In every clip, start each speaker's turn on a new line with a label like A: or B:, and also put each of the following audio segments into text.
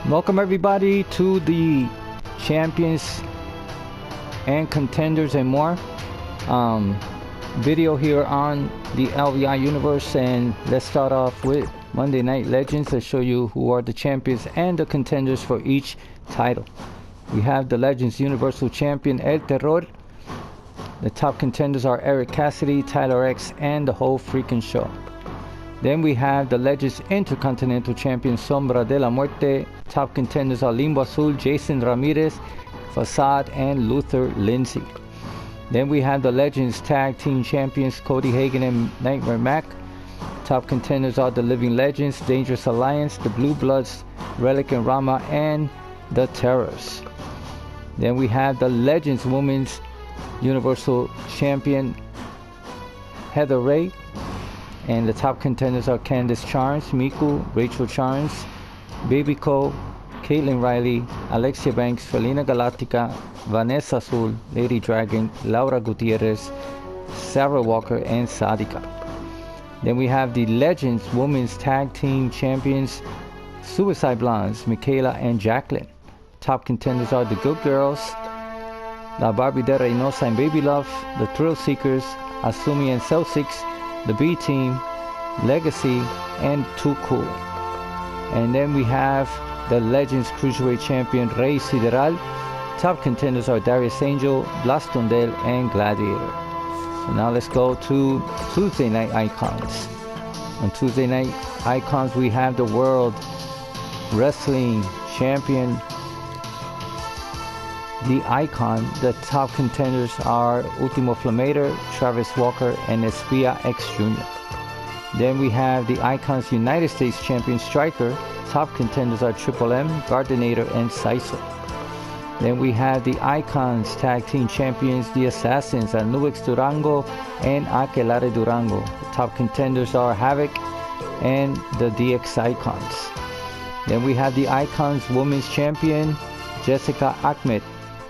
A: Welcome everybody to the champions and contenders and more video here on the LVI universe. And let's start off with Monday Night Legends to show you who are the champions and the contenders for each title. We have the Legends Universal Champion El Terror. The top contenders are Eric Cassidy, Tyler X, and the whole freaking show. Then we have the Legends Intercontinental Champion Sombra de la Muerte. Top contenders are Limbo Azul, Jason Ramirez, Facade, and Luther Lindsay. Then we have the Legends Tag Team Champions Cody Hagan and Nightmare Mac. Top contenders are the Living Legends, Dangerous Alliance, the Blue Bloods, Relic and Rama, and the Terrors. Then we have the Legends Women's Universal Champion Heather Ray. And the top contenders are Candice Charms, Miku, Rachel Charms, Baby Co, Caitlin Riley, Alexia Banks, Felina Galactica, Vanessa Azul, Lady Dragon, Laura Gutierrez, Sarah Walker, and Sadika. Then we have the Legends Women's Tag Team Champions Suicide Blondes, Michaela and Jacqueline. Top contenders are the Good Girls, La Barbie de Reynosa and Baby Love, the Thrill Seekers, Asumi and Celtics, the B Team, Legacy, and Too Cool. And then we have the Legends Cruiserweight Champion Rey Sideral. Top contenders are Darius Angel, Blastondel, and Gladiator. So now let's go to Tuesday Night Icons. On Tuesday Night Icons we have the World Wrestling Champion, The Icon. The top contenders are Ultimo Flameter, Travis Walker, and Espia X Jr. Then we have the Icons United States Champion Striker. Top contenders are Triple M, Gardenator, and Saiso. Then we have the Icons Tag Team Champions, The Assassins, Anubix Durango and Aquelarre Durango. The top contenders are Havoc and the DX Icons. Then we have the Icons Women's Champion, Jessica Ahmed.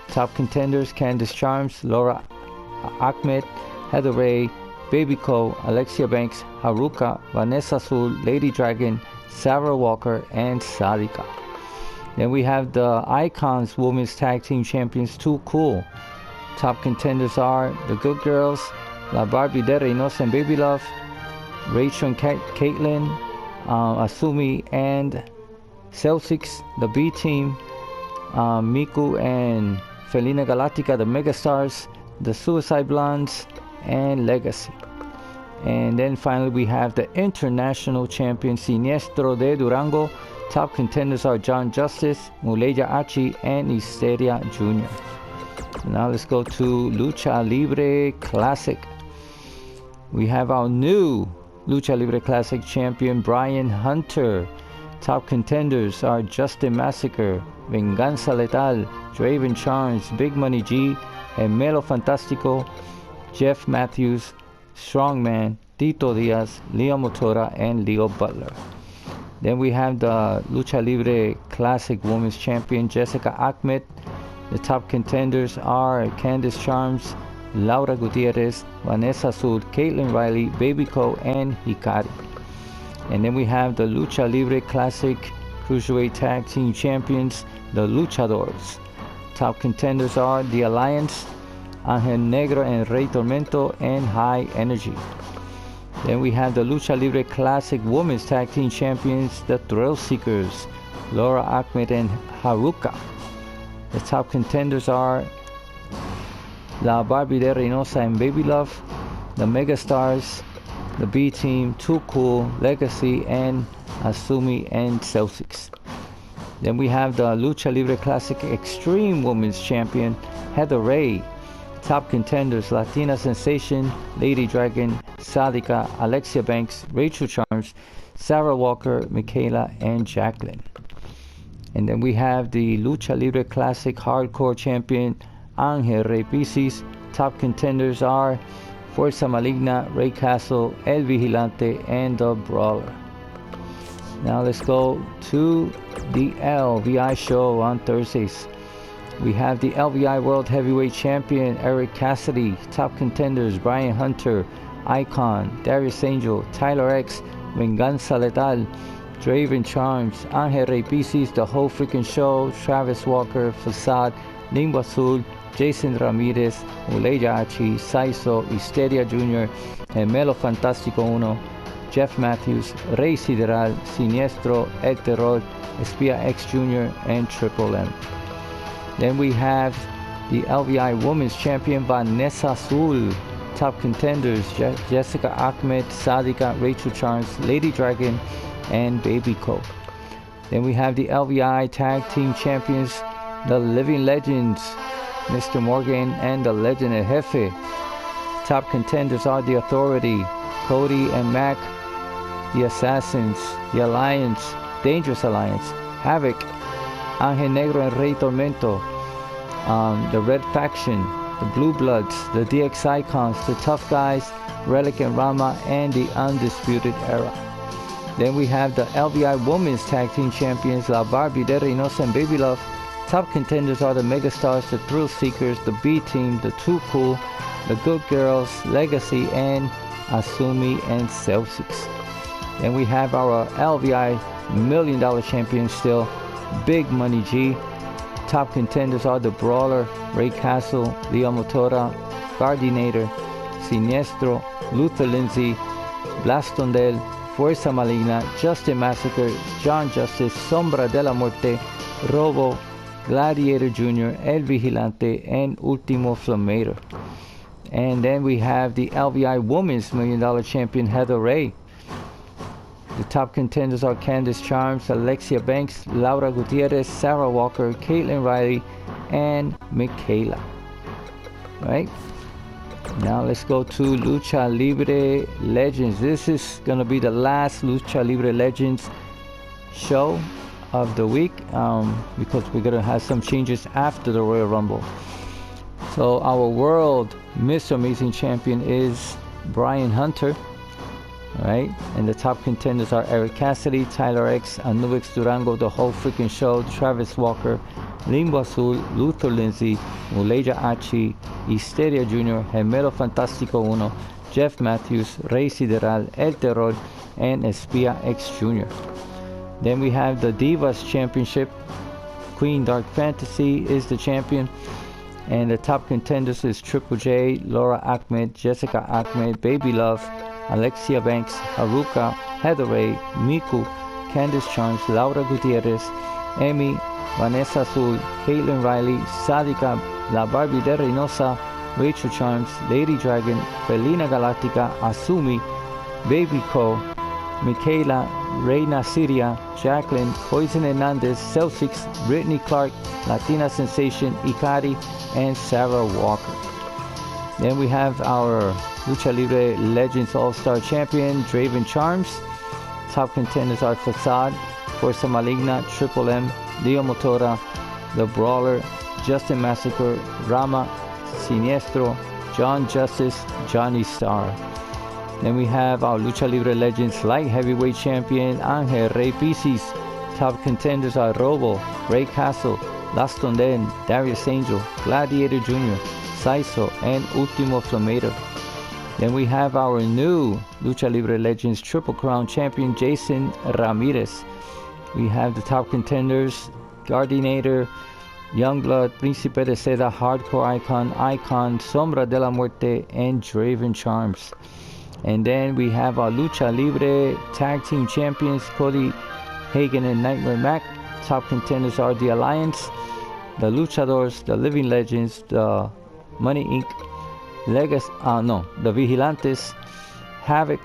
A: Top contenders Candice Charms, Laura Ahmed, Heather Ray, Baby Co, Alexia Banks, Haruka, Vanessa Azul, Lady Dragon, Sarah Walker, and Sadika. Then we have the Icons Women's Tag Team Champions Too Cool. Top contenders are the Good Girls, La Barbie de Reynosa and Baby Love, Rachel and Caitlin, Asumi and Celtics, the B Team, Miku and Felina Galactica, the Megastars, the Suicide Blondes, and Legacy. And then finally we have the International Champion Siniestro de Durango. Top contenders are John Justice, Muleya Achi, and Hysteria Jr. Now let's go to Lucha Libre Classic. We have our new Lucha Libre Classic champion Brian Hunter. Top contenders are Justin Massacre, Venganza Letal, Draven Charms, Big Money G, and Melo Fantastico, Jeff Matthews, Strongman, Tito Diaz, Leo Motora, and Leo Butler. Then we have the Lucha Libre Classic Women's Champion Jessica Ahmed. The top contenders are Candice Charms, Laura Gutierrez, Vanessa Azul, Caitlin Riley, Baby Co, and Hikari. And then we have the Lucha Libre Classic Cruiserweight Tag Team Champions, the Luchadors. Top contenders are The Alliance, Angel Negro and Rey Tormento, and High Energy. Then we have the Lucha Libre Classic Women's Tag Team Champions, the Thrill Seekers, Laura Ahmed and Haruka. The top contenders are La Barbie de Reynosa and Baby Love, the Megastars, the B Team, Too Cool, Legacy, and Asumi and Celtics. Then we have the Lucha Libre Classic Extreme Women's Champion Heather Ray. Top contenders Latina Sensation, Lady Dragon, Sadika, Alexia Banks, Rachel Charms, Sarah Walker, Michaela, and Jacqueline. And then we have the Lucha Libre Classic Hardcore Champion Angel Rey Pisces. Top contenders are Fuerza Maligna, Ray Castle, El Vigilante, and the Brawler. Now let's go to the LVI show on Thursdays. We have the LVI World Heavyweight Champion Eric Cassidy. Top contenders Brian Hunter, Icon, Darius Angel, Tyler X, Venganza Letal, Draven Charms, Angel Rey Pisces, The Whole Freaking Show, Travis Walker, Facade, Limbo Azul, Jason Ramirez, Uleya Achi, Saiso, Histeria Jr., Gemelo Fantástico 1, Jeff Matthews, Rey Sideral, Siniestro, El Terror, Espia X Jr., and Triple M. Then we have the LVI Women's Champion Vanessa Azul, Top Contenders Jessica Ahmed, Sadika, Rachel Charms, Lady Dragon, and Baby Coke. Then we have the LVI Tag Team Champions, the Living Legends, Mr. Morgan and the Legend El Jefe. Top Contenders are the Authority, Cody and Mac, the Assassins, the Alliance, Dangerous Alliance, Havoc, Angel Negro and Rey Tormento, the Red Faction, the Blue Bloods, the DX Icons, the Tough Guys, Relic and Rama, and the Undisputed Era. Then we have the LVI Women's Tag Team Champions, La Barbie de Reynosa and Baby Love. Top Contenders are the Megastars, the Thrill Seekers, the B Team, the Too Cool, the Good Girls, Legacy, and Asumi and Celtics. Then we have our LVI $1 Million Champion still, Big Money G. Top Contenders are the Brawler, Ray Castle, Leo Motora, Guardianator, Siniestro, Luther Lindsay, Blastondel, Fuerza Maligna, Justin Massacre, John Justice, Sombra de la Muerte, Robo, Gladiator Jr., El Vigilante, and Ultimo Flameter. And then we have the LVI Women's $1 Million Champion Heather Ray. The top contenders are Candice Charms, Alexia Banks, Laura Gutierrez, Sarah Walker, Caitlin Riley, and Michaela. Right? Now let's go to Lucha Libre Legends. This is going to be the last Lucha Libre Legends show of the week because we're going to have some changes after the Royal Rumble. So our world Mr. Amazing Champion is Brian Hunter. Right? And the top contenders are Eric Cassidy, Tyler X, Anubis Durango, The Whole Freaking Show, Travis Walker, Limbo Azul, Luther Lindsay, Uleya Achi, Histeria Jr., Gemelo Fantástico 1, Jeff Matthews, Rey Sideral, El Terror, and Espia X Jr. Then we have the Divas Championship. Queen Dark Fantasy is the champion. And the top contenders is Triple J, Laura Ahmed, Jessica Ahmed, Baby Love, Alexia Banks, Haruka, Heather Ray, Miku, Candice Charms, Laura Gutierrez, Emi, Vanessa Azul, Caitlin Riley, Sadika, La Barbie de Reynosa, Rachel Charms, Lady Dragon, Felina Galactica, Asumi, Baby Co, Michaela, Reina Siria, Jacqueline, Poison Hernandez, Celtics, Brittany Clark, Latina Sensation, Ikari, and Sarah Walker. Then we have our Lucha Libre Legends All-Star Champion, Draven Charms. Top contenders are Facade, Fuerza Maligna, Triple M, Leo Motora, The Brawler, Justin Massacre, Rama, Siniestro, John Justice, Johnny Star. Then we have our Lucha Libre Legends Light Heavyweight Champion, Angel Rey Pisces. Top contenders are Robo, Ray Castle, Las Tonden, Darius Angel, Gladiator Jr., Saiso, and Ultimo Flameter. Then we have our new Lucha Libre Legends Triple Crown Champion, Jason Ramirez. We have the top contenders, Guardianator, Youngblood, Príncipe de Seda, Hardcore Icon, Sombra de la Muerte, and Draven Charms. And then we have our Lucha Libre Tag Team Champions, Cody Hagen and Nightmare Mac. Top contenders are the Alliance, the Luchadors, the Living Legends, the Money Inc., the Vigilantes, Havoc,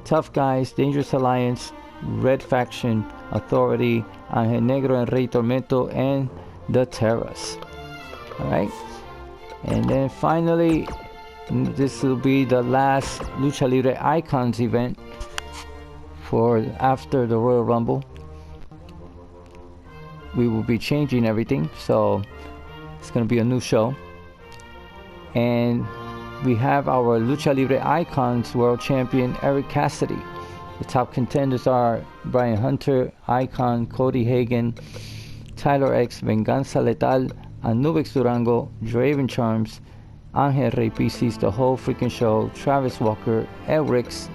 A: Tough Guys, Dangerous Alliance, Red Faction, Authority, Angel Negro and Rey Tormento, and the Terras. Alright? And then finally, this will be the last Lucha Libre Icons event for after the Royal Rumble. We will be changing everything, so it's going to be a new show. And we have our Lucha Libre Icons World Champion, Eric Cassidy. The top contenders are Brian Hunter, Icon, Cody Hagen, Tyler X, Venganza Letal, Anubis Durango, Draven Charms, Angel Rey Pisces, The Whole Freaking Show, Travis Walker, El Rix,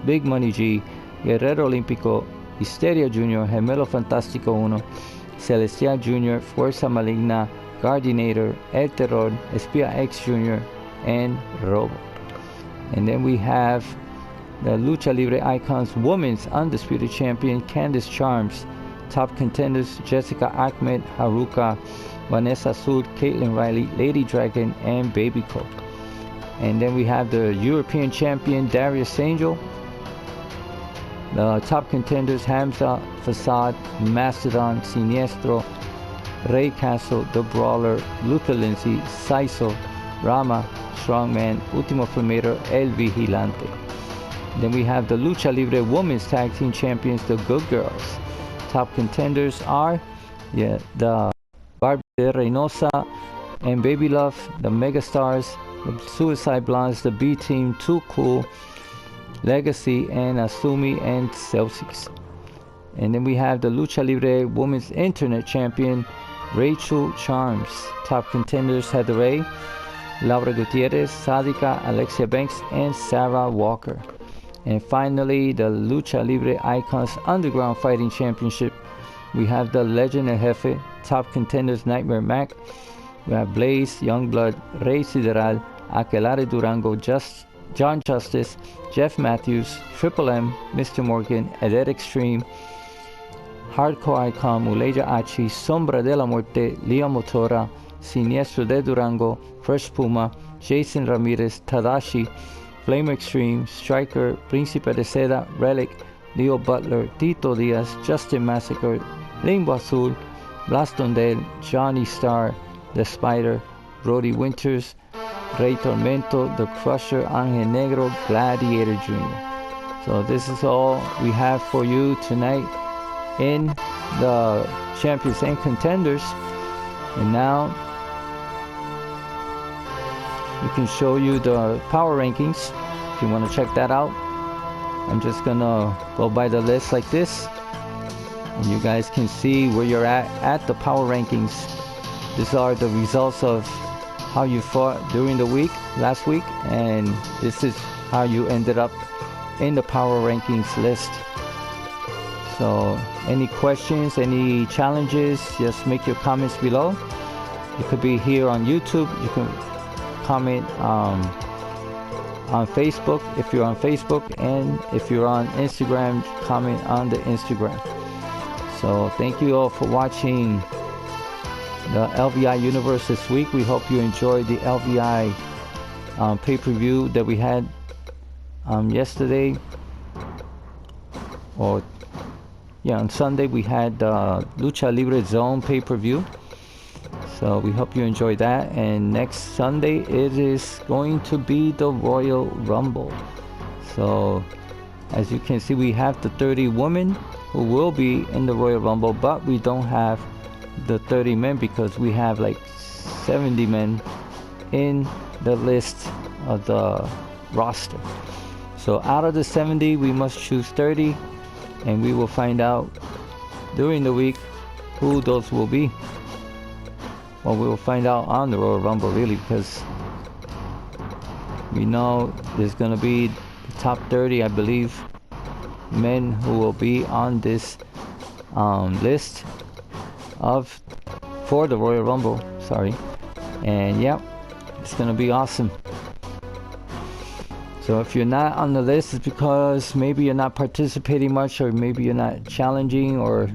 A: Big Money G, Guerrero Olímpico, Histeria Jr., Gemelo Fantástico 1, Celestial Jr., Fuerza Maligna, Guardianator, El Terror, Espía X Jr., and Robo. And then we have the Lucha Libre Icons Women's Undisputed Champion, Candice Charms. Top contenders, Jessica Ahmed, Haruka, Vanessa Sud, Caitlin Riley, Lady Dragon, and Baby Coke. And then we have the European Champion, Darius Angel. The top contenders, Hamza, Facade, Mastodon, Siniestro, Rey Castle, The Brawler, Luther Lindsay, Saiso, Rama, Strongman, Ultimo Flameter, El Vigilante. Then we have the Lucha Libre Women's Tag Team Champions, the Good Girls. Top contenders are the Barbie de Reynosa and Baby Love, the Mega Stars, the Suicide Blondes, the B Team, Too Cool, Legacy, and Asumi and Celsius. And then we have the Lucha Libre Women's Internet Champion, Rachel Charms. Top contenders, Heather Ray, Laura Gutierrez, Sadika, Alexia Banks, and Sarah Walker. And finally, the Lucha Libre Icons Underground Fighting Championship. We have the Legend El Jefe, top contenders, Nightmare Mac. We have Blaze, Youngblood, Rey Sideral, Aquelarre Durango, John Justice, Jeff Matthews, Triple M, Mr. Morgan, Edet Extreme, Hardcore Icon, Muleja Achi, Sombra de la Muerte, Leo Motora, Siniestro de Durango, Fresh Puma, Jason Ramirez, Tadashi, Flame Extreme, Striker, Príncipe de Seda, Relic, Leo Butler, Tito Diaz, Justin Massacre, Limbo Azul, Blastondel, Johnny Star, The Spider, Brody Winters, Rey Tormento, The Crusher, Angel Negro, Gladiator Jr. So this is all we have for you tonight in the Champions and Contenders. And now we can show you the power rankings if you want to check that out. I'm just gonna go by the list like this, and you guys can see where you're at the power rankings. These are the results of how you fought during the week, last week, and this is how you ended up in the power rankings list. So any questions, any challenges, just make your comments below. It could be here on YouTube. You can comment on Facebook if you're on Facebook, and if you're on Instagram, comment on the Instagram. So thank you all for watching the LVI Universe this week. We hope you enjoyed the LVI pay-per-view that we had yesterday, or on Sunday we had the Lucha Libre Zone pay-per-view. So we hope you enjoy that, and next Sunday it is going to be the Royal Rumble. So as you can see, we have the 30 women who will be in the Royal Rumble, but we don't have the 30 men because we have like 70 men in the list of the roster. So out of the 70 we must choose 30, and we will find out during the week who those will be. Well, we will find out on the Royal Rumble, really, because we know there's going to be the top 30, I believe, men who will be on this list for the Royal Rumble. And yeah, it's going to be awesome. So if you're not on the list, it's because maybe you're not participating much, or maybe you're not challenging, or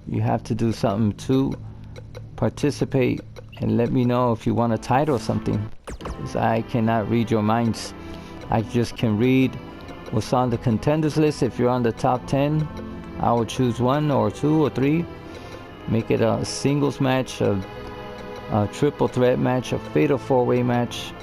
A: you have to do something to participate. And let me know if you want a title or something, because I cannot read your minds. I just can read what's on the contenders list. If you're on the top 10, I will choose 1 or 2 or 3, make it a singles match, a triple threat match, a fatal 4-way match,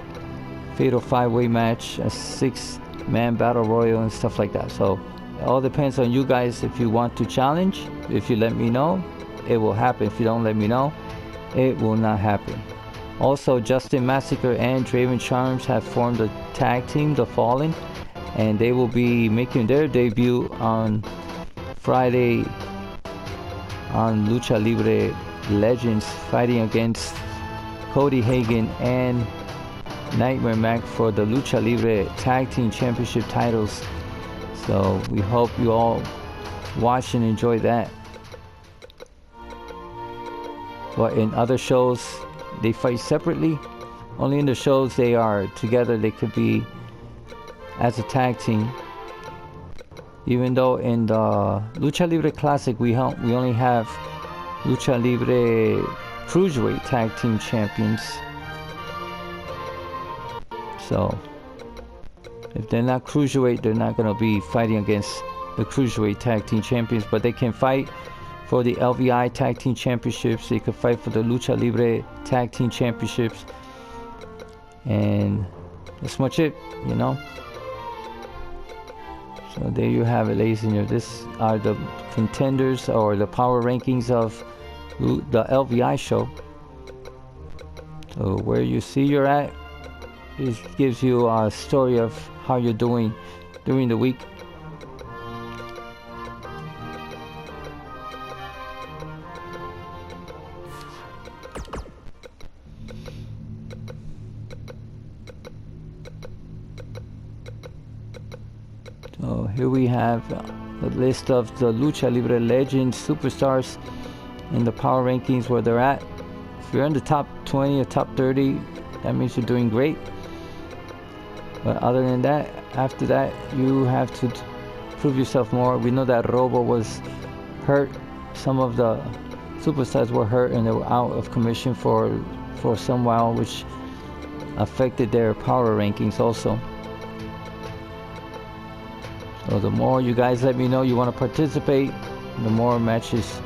A: fatal 5-way match, a 6-man battle royal, and stuff like that. So it all depends on you guys. If you want to challenge, if you let me know, it will happen. If you don't let me know, it will not happen. Also, Justin Massacre and Draven Charms have formed a tag team, The Fallen, and they will be making their debut on Friday on Lucha Libre Legends, fighting against Cody Hagen and Nightmare Mac for the Lucha Libre Tag Team Championship titles. So we hope you all watch and enjoy that. But in other shows, they fight separately. Only in the shows they are together. They could be as a tag team. Even though in the Lucha Libre Classic we only have Lucha Libre Cruiserweight Tag Team Champions. So if they're not Cruiserweight, they're not going to be fighting against the Cruiserweight Tag Team Champions. But they can fight for the LVI Tag Team Championships. They could fight for the Lucha Libre Tag Team Championships. And that's much it, you know. So there you have it, ladies and gentlemen. This are the contenders or the power rankings of the LVI show. So where you see you're at, it gives you a story of how you're doing during the week. So here we have the list of the Lucha Libre Legends superstars in the power rankings where they're at. If you're in the top 20 or top 30, that means you're doing great. But other than that, after that, you have to prove yourself more. We know that Robo was hurt. Some of the superstars were hurt and they were out of commission for some while, which affected their power rankings also. So the more you guys let me know you want to participate, the more matches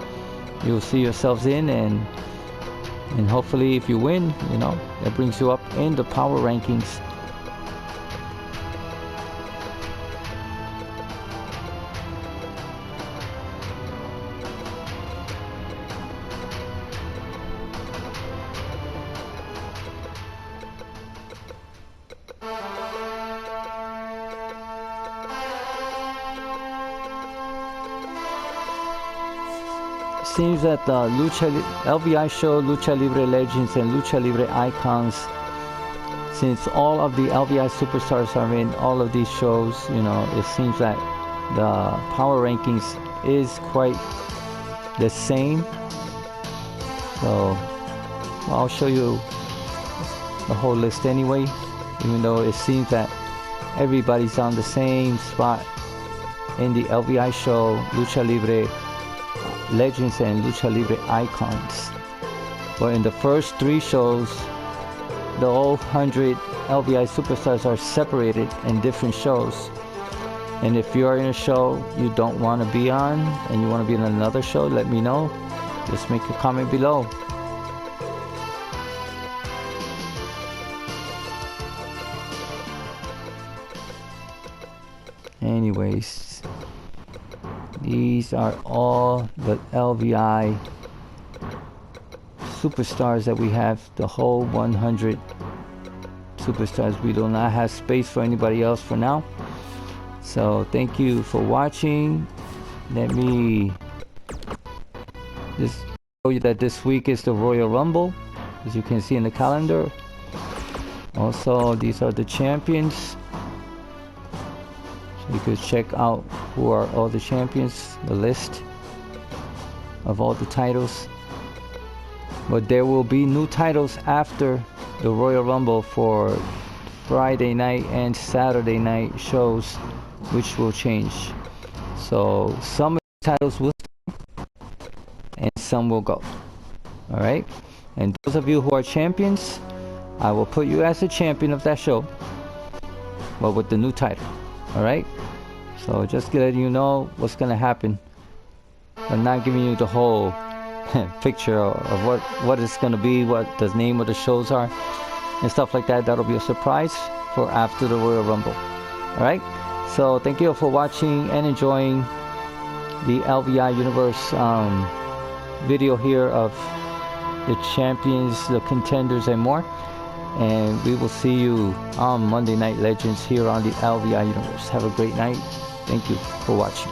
A: you'll see yourselves in, and hopefully if you win, you know, that brings you up in the power rankings. Seems that the LVI show, Lucha Libre Legends and Lucha Libre Icons, since all of the LVI superstars are in all of these shows, you know, it seems that the power rankings is quite the same. So I'll show you the whole list anyway, even though it seems that everybody's on the same spot in the LVI show, Lucha Libre Legends and Lucha Libre Icons. But in the first three shows, the all 100 LVI superstars are separated in different shows. And if you are in a show you don't want to be on and you want to be in another show, let me know. Just make a comment below. Anyways, these are all the LVI superstars that we have, the whole 100 superstars. We do not have space for anybody else for now. So thank you for watching. Let me just show you that this week is the Royal Rumble, as you can see in the calendar. Also, these are the champions. You could check out who are all the champions, the list of all the titles. But there will be new titles after the Royal Rumble for Friday night and Saturday night shows, which will change. So some of the titles will stay and some will go. Alright? And those of you who are champions, I will put you as a champion of that show, but with the new title. Alright, so just letting you know what's gonna happen. I'm not giving you the whole picture of what it's gonna be, what the name of the shows are and stuff like that. That'll be a surprise for after the Royal Rumble. Alright, so thank you for watching and enjoying the LVI Universe video here of the champions, the contenders and more. And we will see you on Monday Night Legends here on the LVI Universe. Have a great night. Thank you for watching.